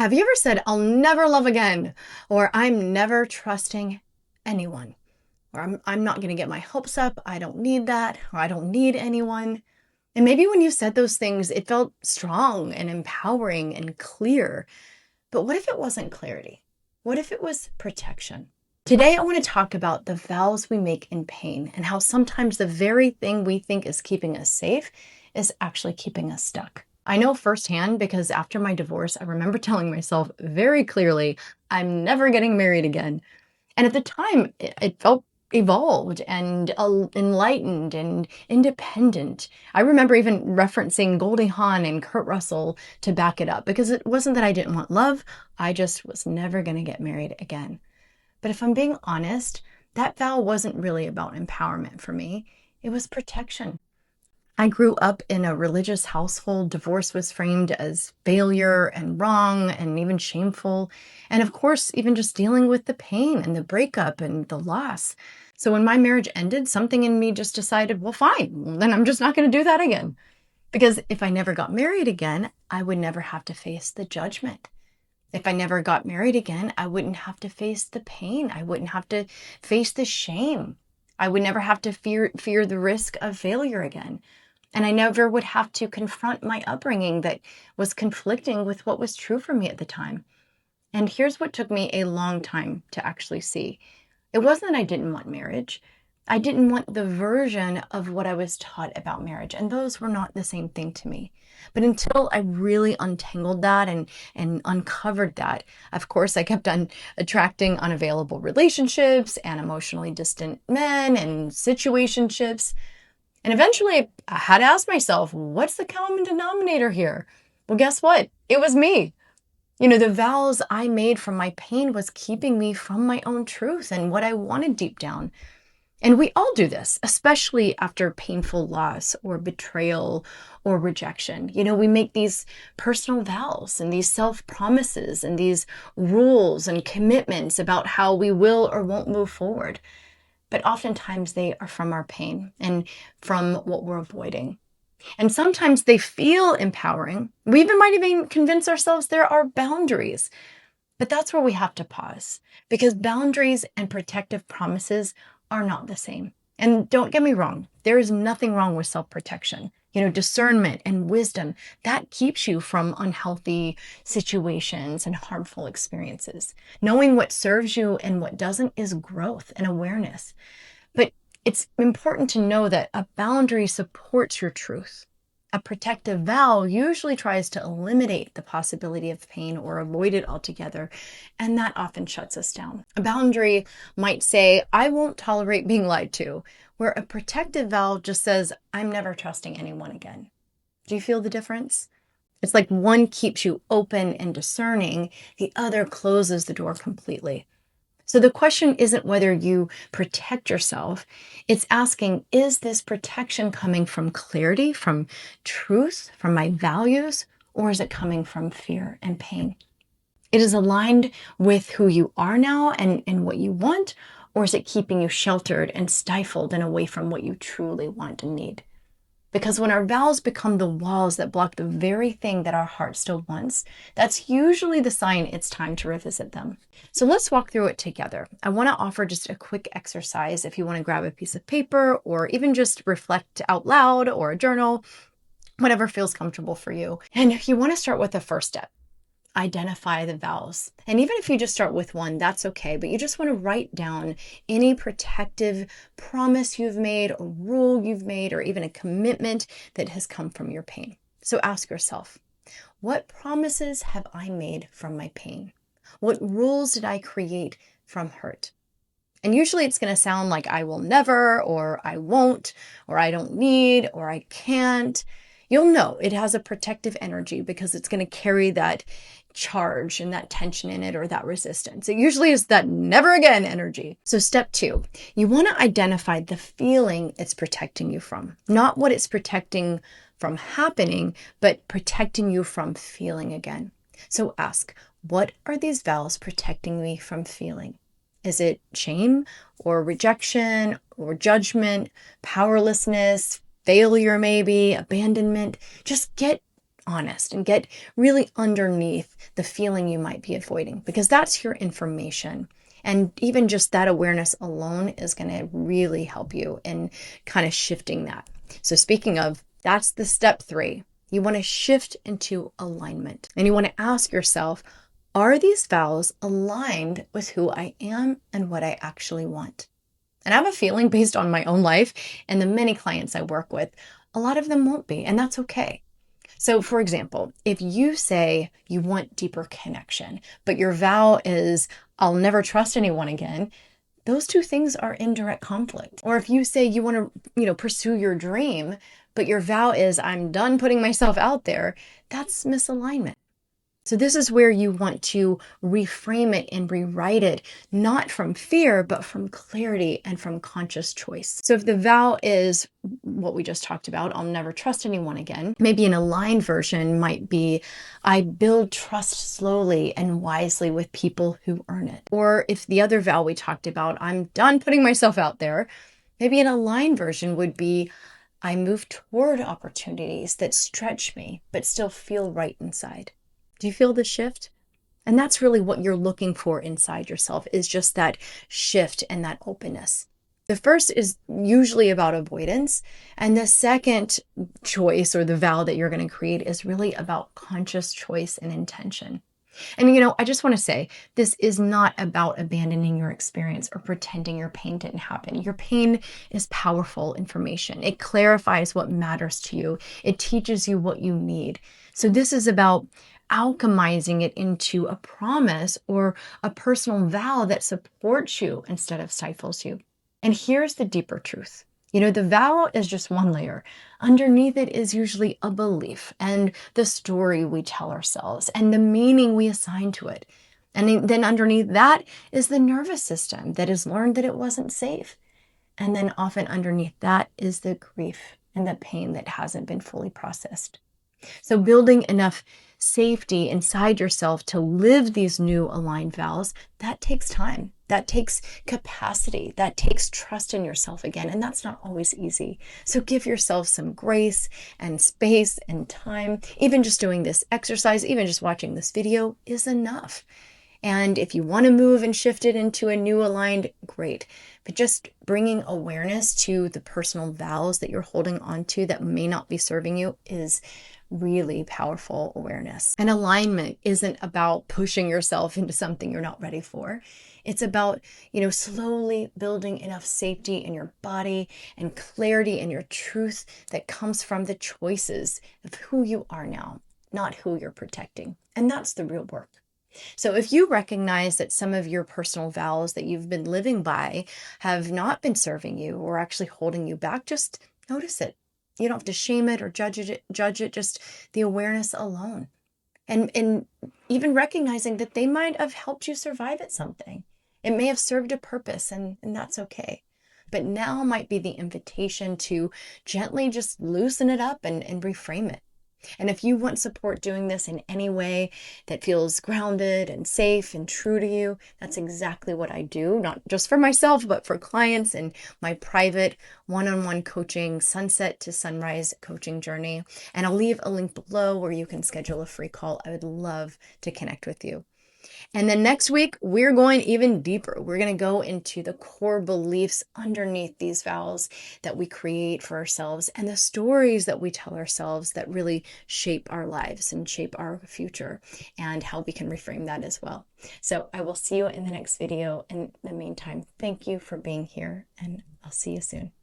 Have you ever said, I'll never love again, or I'm never trusting anyone, or I'm not going to get my hopes up, I don't need that, or I don't need anyone? And maybe when you said those things, it felt strong and empowering and clear. But what if it wasn't clarity? What if it was protection? Today, I want to talk about the vows we make in pain and how sometimes the very thing we think is keeping us safe is actually keeping us stuck. I know firsthand because after my divorce, I remember telling myself very clearly, I'm never getting married again. And at the time, it felt evolved and enlightened and independent. I remember even referencing Goldie Hawn and Kurt Russell to back it up because it wasn't that I didn't want love. I just was never going to get married again. But if I'm being honest, that vow wasn't really about empowerment for me. It was protection. I grew up in a religious household. Divorce was framed as failure and wrong and even shameful. And of course, even just dealing with the pain and the breakup and the loss. So when my marriage ended, something in me just decided, well, fine, then I'm just not going to do that again. Because if I never got married again, I would never have to face the judgment. If I never got married again, I wouldn't have to face the pain. I wouldn't have to face the shame. I would never have to fear the risk of failure again. And I never would have to confront my upbringing that was conflicting with what was true for me at the time. And here's what took me a long time to actually see. It wasn't that I didn't want marriage. I didn't want the version of what I was taught about marriage. And those were not the same thing to me. But until I really untangled that and uncovered that, of course, I kept on attracting unavailable relationships and emotionally distant men and situationships. And eventually I had to ask myself, what's the common denominator here? Well, guess what? It was me. The vows I made from my pain was keeping me from my own truth and what I wanted deep down. And we all do this, especially after painful loss or betrayal or rejection. We make these personal vows and these self-promises and these rules and commitments about how we will or won't move forward. But oftentimes they are from our pain and from what we're avoiding. And sometimes they feel empowering. We even might even convince ourselves there are boundaries. But that's where we have to pause because boundaries and protective promises are not the same. And don't get me wrong, there is nothing wrong with self-protection. Discernment and wisdom, that keeps you from unhealthy situations and harmful experiences. Knowing what serves you and what doesn't is growth and awareness. But it's important to know that a boundary supports your truth. A protective vow usually tries to eliminate the possibility of pain or avoid it altogether, and that often shuts us down. A boundary might say, I won't tolerate being lied to, where a protective vow just says, I'm never trusting anyone again. Do you feel the difference? It's like one keeps you open and discerning, the other closes the door completely. So the question isn't whether you protect yourself, it's asking, is this protection coming from clarity, from truth, from my values, or is it coming from fear and pain? It is aligned with who you are now and what you want, or is it keeping you sheltered and stifled and away from what you truly want and need? Because when our vows become the walls that block the very thing that our heart still wants, that's usually the sign it's time to revisit them. So let's walk through it together. I want to offer just a quick exercise if you want to grab a piece of paper or even just reflect out loud or a journal, whatever feels comfortable for you. And you want to start with the first step. Identify the vows. And even if you just start with one, that's okay. But you just want to write down any protective promise you've made, or rule you've made, or even a commitment that has come from your pain. So ask yourself, what promises have I made from my pain? What rules did I create from hurt? And usually it's going to sound like I will never, or I won't, or I don't need, or I can't. You'll know it has a protective energy because it's going to carry that charge and that tension in it or that resistance. It usually is that never again energy. So step 2, you want to identify the feeling it's protecting you from, not what it's protecting from happening, but protecting you from feeling again. So ask, what are these vows protecting me from feeling? Is it shame or rejection or judgment, powerlessness, failure maybe, abandonment? Just get honest and get really underneath the feeling you might be avoiding, because that's your information. And even just that awareness alone is going to really help you in kind of shifting that. So speaking of, that's the step 3. You want to shift into alignment, and you want to ask yourself, are these vows aligned with who I am and what I actually want? And I have a feeling, based on my own life and the many clients I work with, a lot of them won't be, and that's okay. So for example, if you say you want deeper connection, but your vow is, I'll never trust anyone again, those two things are in direct conflict. Or if you say you want to, pursue your dream, but your vow is, I'm done putting myself out there, that's misalignment. So this is where you want to reframe it and rewrite it, not from fear, but from clarity and from conscious choice. So if the vow is what we just talked about, I'll never trust anyone again, maybe an aligned version might be, I build trust slowly and wisely with people who earn it. Or if the other vow we talked about, I'm done putting myself out there, maybe an aligned version would be, I move toward opportunities that stretch me, but still feel right inside. Do you feel the shift? And that's really what you're looking for inside yourself, is just that shift and that openness. The first is usually about avoidance. And the second choice, or the vow that you're going to create, is really about conscious choice and intention. And, I just want to say, this is not about abandoning your experience or pretending your pain didn't happen. Your pain is powerful information. It clarifies what matters to you. It teaches you what you need. So this is about alchemizing it into a promise or a personal vow that supports you instead of stifles you. And here's the deeper truth. The vow is just one layer. Underneath it is usually a belief and the story we tell ourselves and the meaning we assign to it. And then underneath that is the nervous system that has learned that it wasn't safe. And then often underneath that is the grief and the pain that hasn't been fully processed. So building enough safety inside yourself to live these new aligned vows, that takes time. That takes capacity. That takes trust in yourself again. And that's not always easy. So give yourself some grace and space and time. Even just doing this exercise, even just watching this video is enough. And if you want to move and shift it into a new aligned, great. But just bringing awareness to the personal vows that you're holding on to that may not be serving you is really powerful awareness. And alignment isn't about pushing yourself into something you're not ready for. It's about, slowly building enough safety in your body and clarity in your truth that comes from the choices of who you are now, not who you're protecting. And that's the real work. So if you recognize that some of your personal vows that you've been living by have not been serving you or actually holding you back, just notice it. You don't have to shame it or judge it, just the awareness alone. And even recognizing that they might have helped you survive at something. It may have served a purpose, and that's okay. But now might be the invitation to gently just loosen it up and reframe it. And if you want support doing this in any way that feels grounded and safe and true to you, that's exactly what I do, not just for myself, but for clients in my private one-on-one coaching, sunset to sunrise coaching journey. And I'll leave a link below where you can schedule a free call. I would love to connect with you. And then next week, we're going even deeper. We're going to go into the core beliefs underneath these vows that we create for ourselves and the stories that we tell ourselves that really shape our lives and shape our future, and how we can reframe that as well. So I will see you in the next video. In the meantime, thank you for being here, and I'll see you soon.